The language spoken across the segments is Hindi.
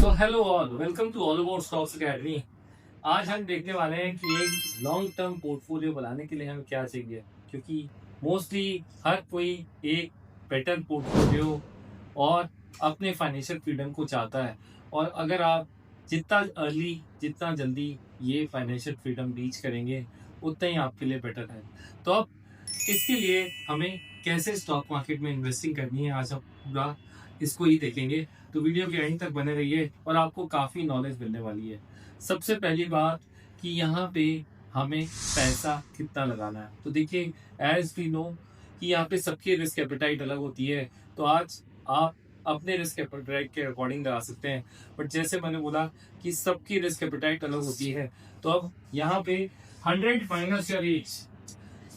तो hello all, welcome to all about stocks academy. आज हम देखने वाले हैं कि एक लॉन्ग टर्म पोर्टफोलियो बनाने के लिए हमें क्या चाहिए, क्योंकि मोस्टली हर कोई एक बेटर पोर्टफोलियो और अपने फाइनेंशियल फ्रीडम को चाहता है। और अगर आप जितना अर्ली, जितना जल्दी ये फाइनेंशियल फ्रीडम रीच करेंगे, उतना ही आपके लिए बेटर है। तो अब इसके लिए हमें कैसे स्टॉक मार्केट में इन्वेस्टिंग करनी है, आज हम पूरा इसको ही देखेंगे। तो वीडियो के एंड तक बने रहिए और आपको काफ़ी नॉलेज मिलने वाली है। सबसे पहली बात कि यहाँ पे हमें पैसा कितना लगाना है। तो देखिए, एज वी नो कि यहाँ पे सबकी रिस्क एपेटाइट अलग होती है। तो आज आप अपने रिस्क एपेटाइट के अकॉर्डिंग लगा सकते हैं, बट जैसे मैंने बोला कि सबकी रिस्क एपेटाइट अलग होती है। तो अब यहाँ पे 100 माइनस योर एज,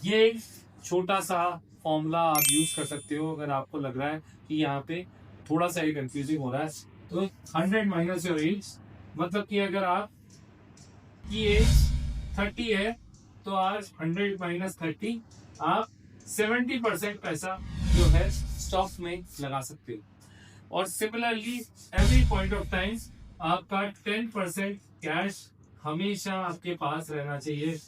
ये एक छोटा सा फॉर्मूला आप यूज कर सकते हो अगर आपको लग रहा है कि यहाँ पे थोड़ा सा ये कंफ्यूजिंग हो रहा है। तो 100 माइनस योर एज मतलब कि अगर आप की एज 30 है, तो आज 100 माइनस 30 आप 70% पैसा जो है स्टॉक्स में लगा सकते हो। और similarly every point of time आपका 10% कैश हमेशा आपके पास रहना चाहिए।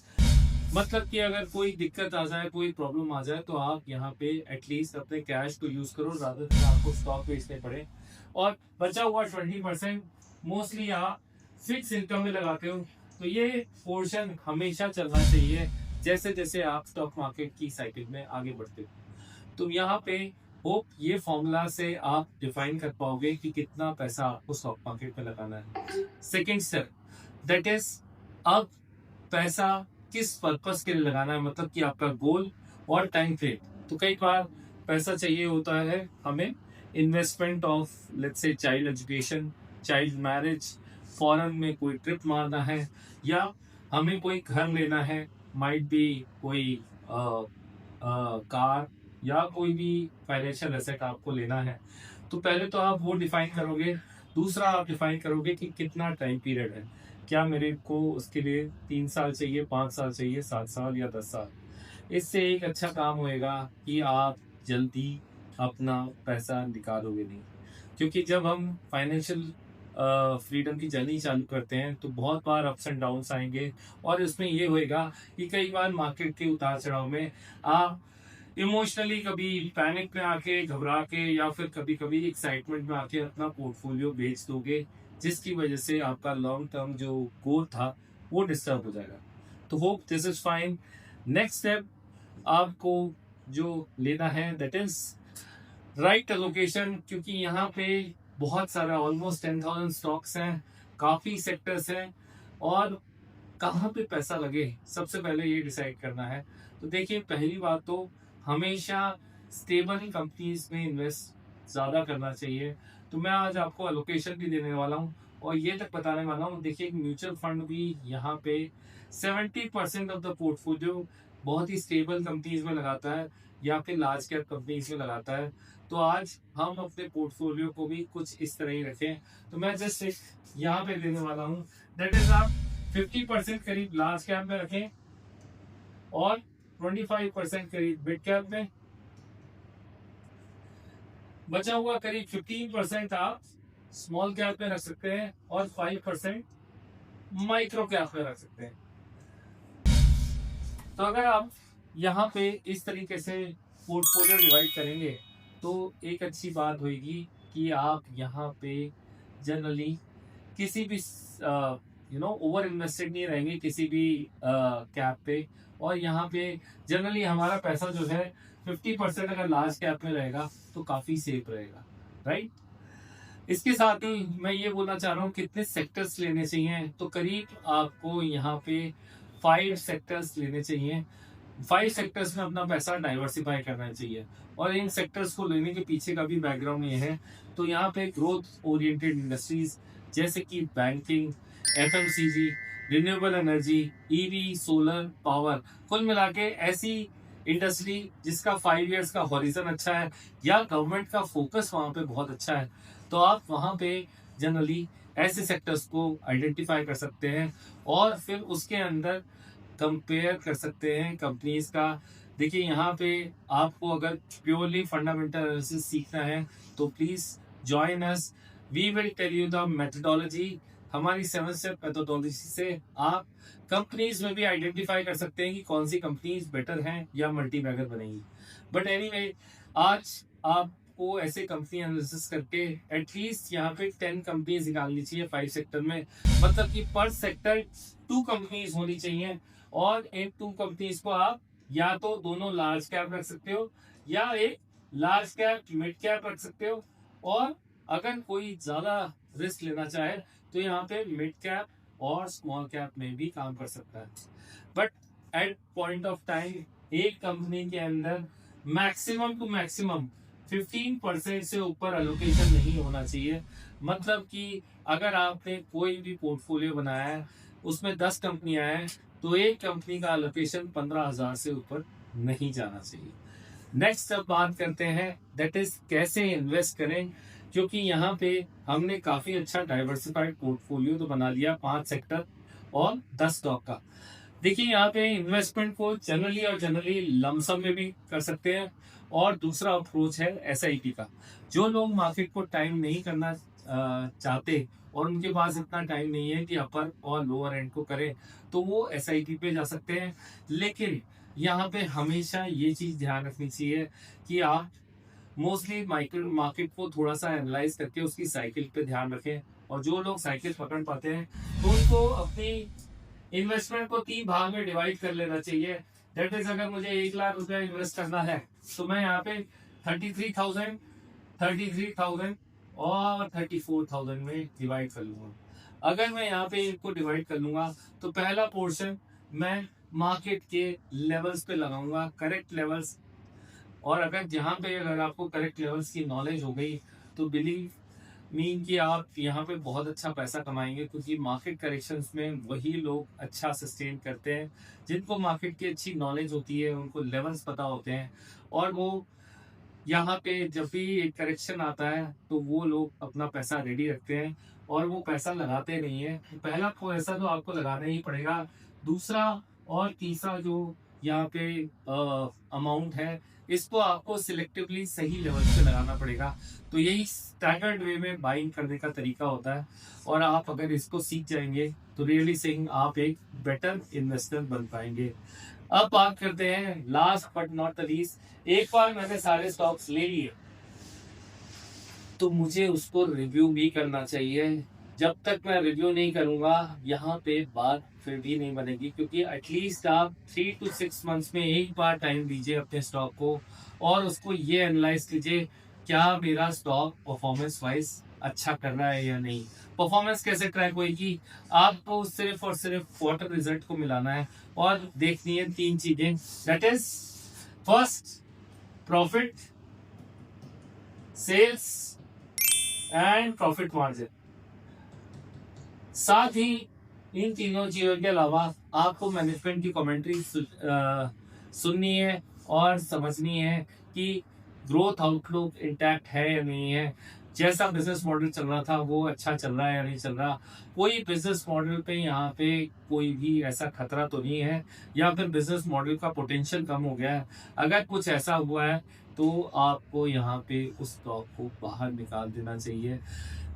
मतलब कि अगर कोई दिक्कत आ जाए, कोई प्रॉब्लम आ जाए, तो आप यहाँ पे एटलीस्ट अपने कैश को यूज करो, ज्यादा देर आपको स्टॉक बेचने पड़े। और बचा हुआ 20% मोस्टली आप फिक्स इनकम में लगाते हो, तो ये पोर्शन हमेशा चलना चाहिए जैसे जैसे आप स्टॉक मार्केट की साइकिल में आगे बढ़ते हो। तो यहाँ पे होप ये फॉर्मूला से आप डिफाइन कर पाओगे कि कितना पैसा आपको स्टॉक मार्केट में लगाना है। सेकेंड स्टेप, दैट इज अब पैसा किस पर्पस के लिए लगाना है, मतलब कि आपका गोल और टाइम फ्रेम। तो कई बार पैसा चाहिए होता है हमें investment of let's say child education, child marriage, foreign में कोई ट्रिप मारना है, या हमें कोई घर लेना है, माइट बी कोई कार या कोई भी फाइनेंशियल एसेट आपको लेना है। तो पहले तो आप वो डिफाइन करोगे। दूसरा आप डिफाइन करोगे कि कितना टाइम पीरियड है, क्या मेरे को उसके लिए 3 साल चाहिए, 5 साल चाहिए, 7 साल या 10 साल। इससे एक अच्छा काम होएगा कि आप जल्दी अपना पैसा निकालोगे नहीं। क्योंकि जब हम फाइनेंशियल फ्रीडम की जर्नी चालू करते हैं तो बहुत बार अप्स एंड डाउन्स आएंगे, और इसमें ये होएगा कि कई बार मार्केट के उतार चढ़ाव में आप इमोशनली कभी पैनिक में आके, घबरा के, या फिर कभी कभी एक्साइटमेंट में आके अपना पोर्टफोलियो बेच दोगे, जिसकी वजह से आपका लॉन्ग टर्म जो गोल था वो डिस्टर्ब हो जाएगा। तो hope this is fine. Next step आपको जो लेना है दैट इज राइट एलोकेशन, क्योंकि यहाँ पे बहुत सारा ऑलमोस्ट 10,000 स्टॉक्स हैं, काफ़ी सेक्टर्स हैं, और कहाँ पे पैसा लगे सबसे पहले ये डिसाइड करना है। तो देखिए, पहली बात तो हमेशा स्टेबल कंपनीज में इन्वेस्ट ज़्यादा करना चाहिए। तो मैं आज आपको एलोकेशन भी देने वाला हूँ और ये तक बताने वाला हूँ। देखिए, एक म्यूचुअल फंड भी यहाँ पे 70% ऑफ द पोर्टफोलियो बहुत ही स्टेबल कंपनीज में लगाता है या फिर लार्ज कैप कंपनीज में लगाता है। तो आज हम अपने पोर्टफोलियो को भी कुछ इस तरह ही रखें। तो मैं जस्ट यहाँ पे देने वाला हूँ, दैट इज आप 50% करीब लार्ज कैप में रखें और 25% करीब मिड कैप में। बचा हुआ करीब 15% आप स्मॉल कैप में रख सकते हैं और 5% माइक्रो कैप में रख सकते हैं। तो अगर आप यहाँ पे इस तरीके से पोर्टफोलियो डिवाइड करेंगे तो एक अच्छी बात होगी कि आप यहाँ पे जनरली किसी भी ओवर इन्वेस्टेड नहीं रहेंगे किसी भी कैप पे। और यहाँ पे जनरली हमारा पैसा जो है 50% अगर लार्ज कैप में रहेगा तो काफ़ी सेफ रहेगा, राइट। इसके साथ ही मैं ये बोलना चाह रहा हूँ कितने सेक्टर्स लेने चाहिए। तो करीब आपको यहाँ पे 5 सेक्टर्स लेने चाहिए। 5 सेक्टर्स में अपना पैसा डाइवर्सिफाई करना चाहिए, और इन सेक्टर्स को लेने के पीछे का भी बैकग्राउंड ये है। तो यहाँ पे ग्रोथ ओरिएंटेड इंडस्ट्रीज जैसे कि banking, FMCG, renewable energy, EV, solar power, कुल मिला के ऐसी इंडस्ट्री जिसका 5 इयर्स का हॉरिजन अच्छा है या गवर्नमेंट का फोकस वहाँ पे बहुत अच्छा है, तो आप वहाँ पे जनरली ऐसे सेक्टर्स को आइडेंटिफाई कर सकते हैं और फिर उसके अंदर कंपेयर कर सकते हैं कंपनीज का। देखिए, यहाँ पे आपको अगर प्योरली फंडामेंटल एनालिसिस सीखना है तो please join us. We will tell you the methodology. हमारी 7 स्टेप मेथोडोलॉजी से आप कंपनीज में भी आइडेंटिफाई कर सकते हैं कि कौन सी कंपनीज बेटर हैं या मल्टी बैगर बनेगी। बट एनीवे, आज आपको ऐसे कंपनी एनालिसिस करके एटलीस्ट यहाँ पे 10 कंपनीज निकालनी चाहिए 5 सेक्टर में, मतलब कि पर सेक्टर 2 कंपनीज होनी चाहिए। और इन 2 कंपनीज को आप या तो दोनों लार्ज कैप रख सकते हो या एक लार्ज कैप मिड कैप रख सकते हो, और अगर कोई ज्यादा रिस्क लेना चाहे तो यहाँ पे मिड कैप और स्मॉल कैप में भी काम कर सकता है। But at point of time एक कंपनी के अंदर मैक्सिमम टू मैक्सिमम 15% से ऊपर अलोकेशन नहीं होना चाहिए। मतलब कि अगर आपने कोई भी पोर्टफोलियो बनाया है, उसमें 10 कंपनियां हैं, तो एक कंपनी का अलोकेशन 15,000 से ऊपर नहीं जाना चाहिए। नेक्स्ट अब बात करते हैं दैट इज कैसे इन्वेस्ट करें, क्योंकि यहाँ पे हमने काफी अच्छा डाइवर्सिफाइड पोर्टफोलियो तो बना लिया 5 सेक्टर और 10 स्टॉक का। देखिए यहाँ पे इन्वेस्टमेंट को जनरली लमसम में भी कर सकते हैं, और दूसरा अप्रोच है एसआईपी का। जो लोग मार्केट को टाइम नहीं करना चाहते और उनके पास इतना टाइम नहीं है कि अपर और लोअर एंड को करें, तो वो एसआईपी पे जा सकते हैं। लेकिन यहाँ पे हमेशा ये चीज ध्यान रखनी चाहिए कि आप मोस्टली मार्केट को थोड़ा सा एनालाइज करके उसकी साइकिल पे ध्यान रखें। और जो लोग साइकिल पकड़ पाते हैं तो उनको अपनी इन्वेस्टमेंट को 3 भाग में डिवाइड कर लेना चाहिए। दैट इज, अगर मुझे 1 लाख रुपया इन्वेस्ट करना है तो मैं यहाँ पे 33,000, 33,000 और 34,000 में डिवाइड कर लूंगा। अगर मैं यहाँ पे इनको डिवाइड कर लूंगा तो पहला पोर्शन मैं मार्केट के लेवल्स पे लगाऊंगा, करेक्ट लेवल्स। और अगर आपको करेक्ट लेवल्स की नॉलेज हो गई तो बिलीव मीन कि आप यहाँ पे बहुत अच्छा पैसा कमाएंगे, क्योंकि मार्केट करेक्शंस में वही लोग अच्छा सस्टेन करते हैं जिनको मार्केट की अच्छी नॉलेज होती है, उनको लेवल्स पता होते हैं। और वो यहाँ पे जब भी एक करेक्शन आता है तो वो लोग अपना पैसा रेडी रखते हैं और वो पैसा लगाते नहीं है। पहला पैसा तो आपको लगाना ही पड़ेगा। दूसरा और तीसरा जो यहाँ पे अमाउंट है, इसको आपको सिलेक्टिवली सही लेवल पे लगाना पड़ेगा। तो यही स्टैगर्ड वे में बाइंग करने का तरीका होता है। और आप अगर इसको सीख जाएंगे तो रियली सेइंग आप एक बेटर इन्वेस्टर बन पाएंगे। अब बात करते हैं last but not the least. एक बार मैंने सारे स्टॉक्स ले लिए तो मुझे उसको रिव्यू भी करना चाहिए। जब तक मैं रिव्यू नहीं करूंगा यहाँ पे बात फिर भी नहीं बनेगी, क्योंकि एटलीस्ट आप 3 to 6 मंथ्स में एक बार टाइम दीजिए अपने स्टॉक को और उसको ये एनालाइज कीजिए क्या मेरा स्टॉक परफॉर्मेंस वाइज अच्छा कर रहा है या नहीं। परफॉर्मेंस कैसे ट्रैक होगी? आपको सिर्फ और सिर्फ क्वार्टर रिजल्ट को मिलाना है और देखनी है 3 चीजें, that is first profit, sales and profit margin. साथ ही इन तीनों चीजों के अलावा आपको मैनेजमेंट की कमेंट्री सुननी है और समझनी है कि ग्रोथ आउटलुक इंटैक्ट है या नहीं है, जैसा बिजनेस मॉडल चल रहा था वो अच्छा चल रहा है या नहीं चल रहा, कोई बिजनेस मॉडल पे यहाँ पे कोई भी ऐसा खतरा तो नहीं है, या फिर बिजनेस मॉडल का पोटेंशियल कम हो गया है। अगर कुछ ऐसा हुआ है तो आपको यहाँ पे उस स्टॉक को बाहर निकाल देना चाहिए।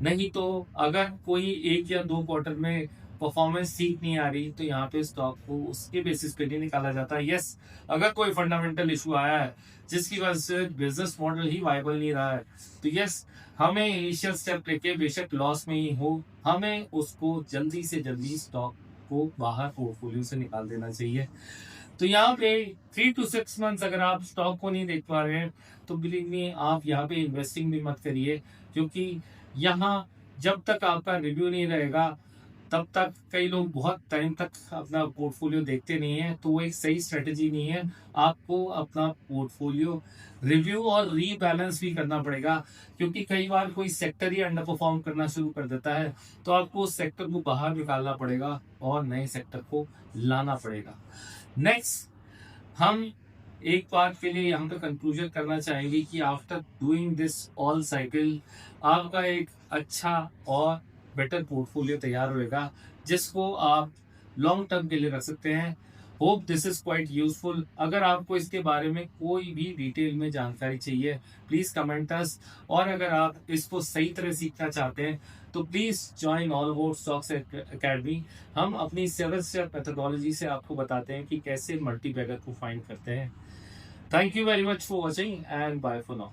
नहीं तो अगर कोई 1 या 2 क्वार्टर में परफॉर्मेंस ठीक नहीं आ रही तो यहाँ पे स्टॉक को उसके बेसिस पे नहीं निकाला जाता। यस, अगर कोई फंडामेंटल इशू आया है जिसकी वजह से बिजनेस मॉडल ही वायबल नहीं रहा है तो यस, हमें इनिशियल स्टेप लेके बेशक लॉस में ही हो, हमें उसको जल्दी से जल्दी स्टॉक को बाहर पोर्टफोलियो से निकाल देना चाहिए। तो यहाँ पे 3 to 6 मंथ्स अगर आप स्टॉक को नहीं देख पा रहे हैं तो बिलीव मी आप यहाँ पे इन्वेस्टिंग भी मत करिए, क्योंकि यहाँ जब तक आपका रिव्यू नहीं रहेगा तब तक कई लोग बहुत टाइम तक अपना पोर्टफोलियो देखते नहीं है, तो वो एक सही स्ट्रेटेजी नहीं है। आपको अपना पोर्टफोलियो रिव्यू और रीबैलेंस भी करना पड़ेगा, क्योंकि कई बार कोई सेक्टर ही अंडर परफॉर्म करना शुरू कर देता है तो आपको उस सेक्टर को बाहर निकालना पड़ेगा और नए सेक्टर को लाना पड़ेगा। नेक्स्ट, हम एक बात के लिए यहाँ पे कंक्लूजन करना चाहेंगे कि after doing this all cycle आपका एक अच्छा और बेटर पोर्टफोलियो तैयार होएगा जिसको आप लॉन्ग टर्म के लिए रख सकते हैं। Hope this is quite useful. अगर आपको इसके बारे में कोई भी डिटेल में जानकारी चाहिए प्लीज कमेंट अस, और अगर आप इसको सही तरह सीखना चाहते हैं तो please join all about stocks academy. हम अपनी 7 स्टेप मेथोडोलॉजी से आपको बताते हैं कि कैसे मल्टीबैगर को फाइंड करते हैं। Thank you very much for watching and bye for now.